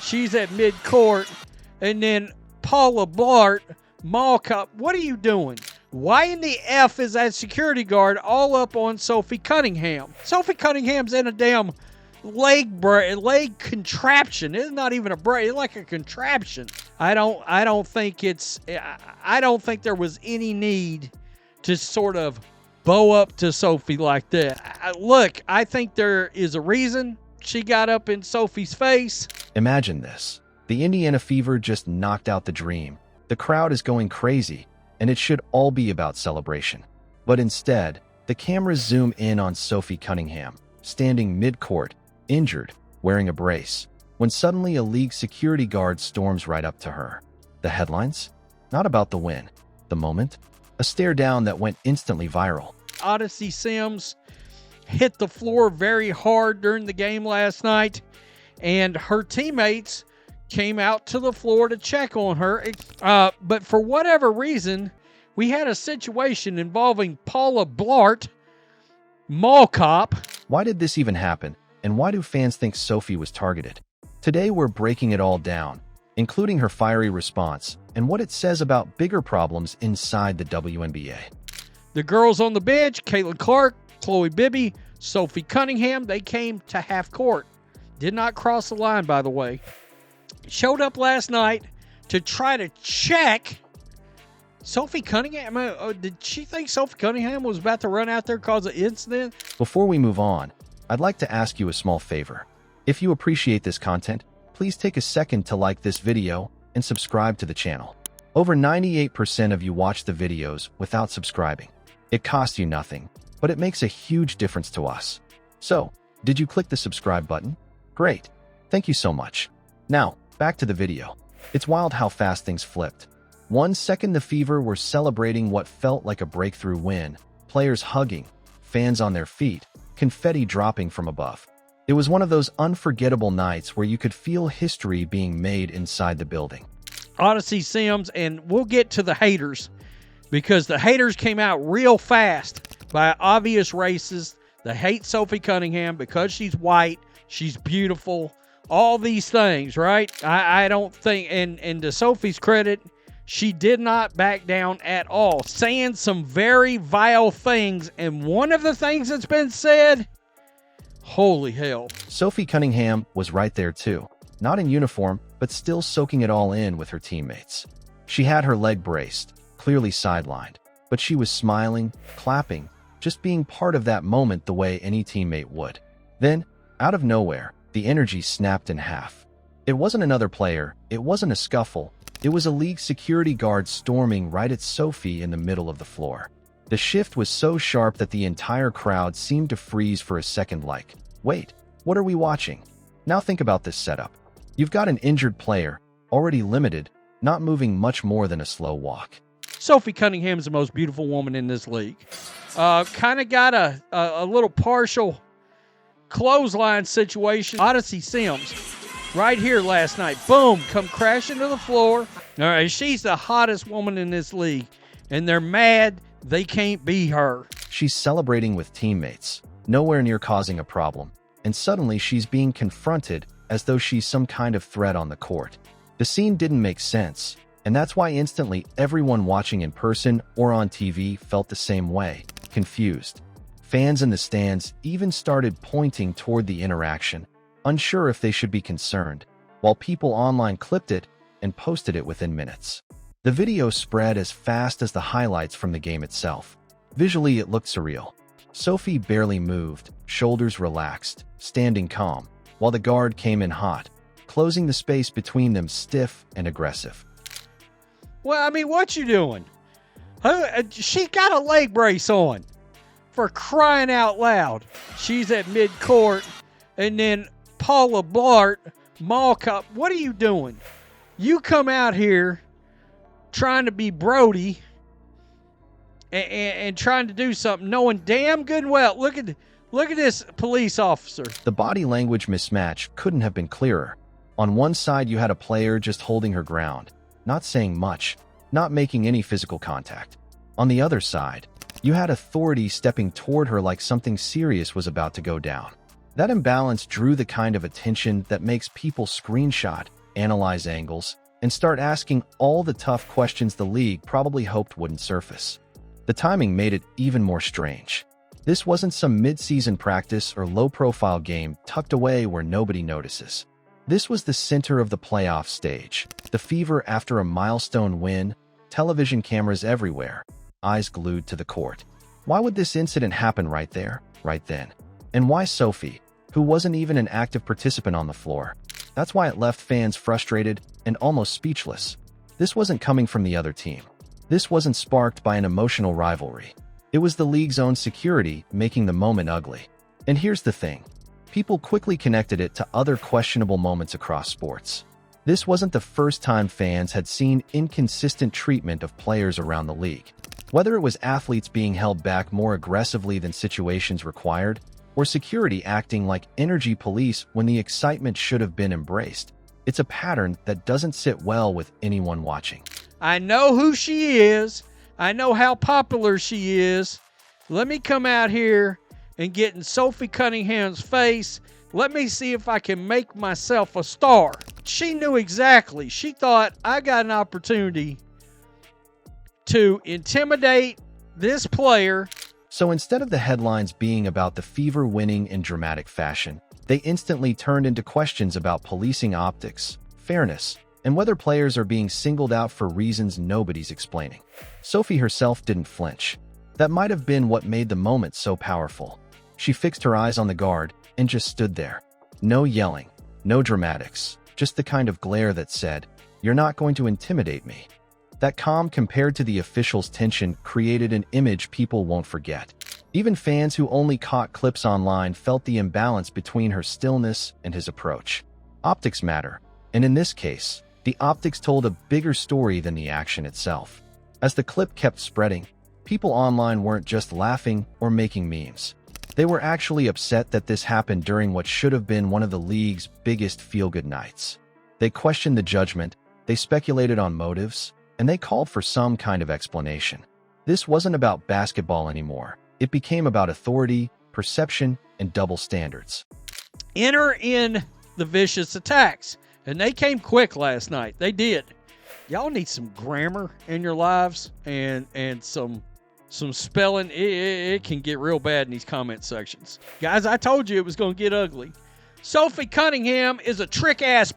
She's at midcourt. And then Paula Blart, mall cop. What are you doing? Why in the F is that security guard all up on Sophie Cunningham? Sophie Cunningham's in a damn leg contraption. It's not even a brace. It's like a contraption. I don't think there was any need to sort of bow up to Sophie like that. Look, I think there is a reason she got up in Sophie's face. Imagine this. The Indiana Fever just knocked out the dream. The crowd is going crazy, and it should all be about celebration. But instead, the cameras zoom in on Sophie Cunningham, standing mid-court, injured, wearing a brace, when suddenly a league security guard storms right up to her. The headlines? Not about the win. The moment? A stare down that went instantly viral. Odyssey Sims hit the floor very hard during the game last night, and her teammates came out to the floor to check on her. But for whatever reason, we had a situation involving Paula Blart, mall cop. Why did this even happen? And why do fans think Sophie was targeted? Today we're breaking it all down, including her fiery response and what it says about bigger problems inside the WNBA. The girls on the bench, Caitlin Clark, Chloe Bibby, Sophie Cunningham, they came to half court. Did not cross the line, by the way. Showed up last night to try to check Sophie Cunningham. Did she think Sophie Cunningham was about to run out there cause an incident? Before we move on, I'd like to ask you a small favor. If you appreciate this content, please take a second to like this video and subscribe to the channel. Over 98% of you watch the videos without subscribing. It costs you nothing, but it makes a huge difference to us. So, did you click the subscribe button? Great. Thank you so much. Now, back to the video. It's wild how fast things flipped. 1 second the Fever were celebrating what felt like a breakthrough win, players hugging, fans on their feet, confetti dropping from above. It was one of those unforgettable nights where you could feel history being made inside the building. Odyssey Sims, and we'll get to the haters, because the haters came out real fast by obvious racist. They hate Sophie Cunningham because she's white, she's beautiful, all these things, right? I don't think, and to Sophie's credit, she did not back down at all, saying some very vile things, and one of the things that's been said, holy hell. Sophie Cunningham was right there too, not in uniform, but still soaking it all in with her teammates. She had her leg braced, clearly sidelined, but she was smiling, clapping, just being part of that moment the way any teammate would. Then, out of nowhere, the energy snapped in half. It wasn't another player, it wasn't a scuffle, it was a league security guard storming right at Sophie in the middle of the floor. The shift was so sharp that the entire crowd seemed to freeze for a second like, wait, what are we watching? Now think about this setup. You've got an injured player, already limited, not moving much more than a slow walk. Sophie Cunningham is the most beautiful woman in this league. Kind of got a little partial clothesline situation. Odyssey Sims, right here last night. Boom, come crashing to the floor. All right, she's the hottest woman in this league, and they're mad they can't be her. She's celebrating with teammates, nowhere near causing a problem, and suddenly she's being confronted as though she's some kind of threat on the court. The scene didn't make sense, and that's why instantly everyone watching in person or on TV felt the same way, confused. Fans in the stands even started pointing toward the interaction, unsure if they should be concerned, while people online clipped it and posted it within minutes. The video spread as fast as the highlights from the game itself. Visually, it looked surreal. Sophie barely moved, shoulders relaxed, standing calm, while the guard came in hot, closing the space between them stiff and aggressive. Well, I mean, what you doing? She got a leg brace on, for crying out loud. She's at midcourt, and then Paula Blart, mall cop. What are you doing? You come out here trying to be Brody and trying to do something, knowing damn good and well. Look at this police officer. The body language mismatch couldn't have been clearer. On one side, you had a player just holding her ground, not saying much, not making any physical contact. On the other side, you had authority stepping toward her like something serious was about to go down. That imbalance drew the kind of attention that makes people screenshot analyze angles, and start asking all the tough questions the league probably hoped wouldn't surface. The timing made it even more strange. This wasn't some mid-season practice or low-profile game tucked away where nobody notices. This was the center of the playoff stage, the fever after a milestone win, television cameras everywhere, eyes glued to the court. Why would this incident happen right there, right then? And why Sophie, who wasn't even an active participant on the floor? That's why it left fans frustrated and almost speechless. This wasn't coming from the other team. This wasn't sparked by an emotional rivalry. It was the league's own security making the moment ugly. And here's the thing. People quickly connected it to other questionable moments across sports. This wasn't the first time fans had seen inconsistent treatment of players around the league. Whether it was athletes being held back more aggressively than situations required, or security acting like energy police when the excitement should have been embraced, it's a pattern that doesn't sit well with anyone watching. I know who she is. I know how popular she is. Let me come out here and get in Sophie Cunningham's face. Let me see if I can make myself a star. She knew exactly. She thought, I got an opportunity to intimidate this player. So instead of the headlines being about the fever winning in dramatic fashion, they instantly turned into questions about policing optics, fairness, and whether players are being singled out for reasons nobody's explaining. Sophie herself didn't flinch. That might have been what made the moment so powerful. She fixed her eyes on the guard and just stood there. No yelling, no dramatics, just the kind of glare that said, "You're not going to intimidate me." That calm compared to the officials' tension created an image people won't forget. Even fans who only caught clips online felt the imbalance between her stillness and his approach. Optics matter, and in this case, the optics told a bigger story than the action itself. As the clip kept spreading, people online weren't just laughing or making memes. They were actually upset that this happened during what should have been one of the league's biggest feel-good nights. They questioned the judgment, they speculated on motives, and they called for some kind of explanation. This wasn't about basketball anymore. It became about authority, perception, and double standards. Enter in the vicious attacks. And they came quick last night. They did. Y'all need some grammar in your lives and some spelling. It can get real bad in these comment sections. Guys, I told you it was going to get ugly. Sophie Cunningham is a trick-ass.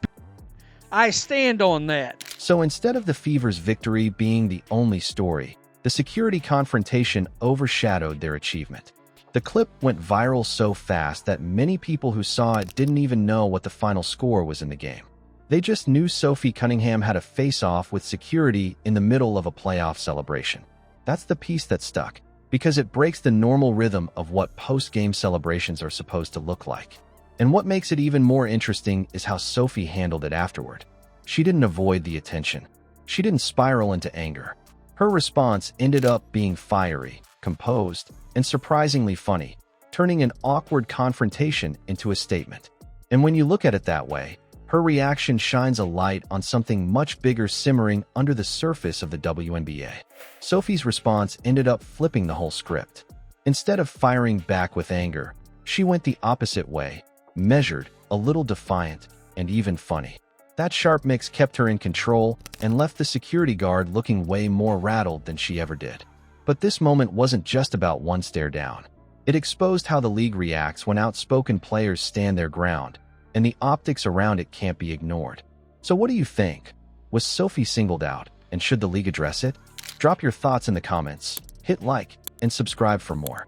I stand on that. So instead of the Fever's victory being the only story, the security confrontation overshadowed their achievement. The clip went viral so fast that many people who saw it didn't even know what the final score was in the game. They just knew Sophie Cunningham had a face-off with security in the middle of a playoff celebration. That's the piece that stuck, because it breaks the normal rhythm of what post-game celebrations are supposed to look like. And what makes it even more interesting is how Sophie handled it afterward. She didn't avoid the attention. She didn't spiral into anger. Her response ended up being fiery, composed, and surprisingly funny, turning an awkward confrontation into a statement. And when you look at it that way, her reaction shines a light on something much bigger simmering under the surface of the WNBA. Sophie's response ended up flipping the whole script. Instead of firing back with anger, she went the opposite way, measured, a little defiant, and even funny. That sharp mix kept her in control and left the security guard looking way more rattled than she ever did. But this moment wasn't just about one stare down. It exposed how the league reacts when outspoken players stand their ground, and the optics around it can't be ignored. So what do you think? Was Sophie singled out, and should the league address it? Drop your thoughts in the comments, hit like, and subscribe for more.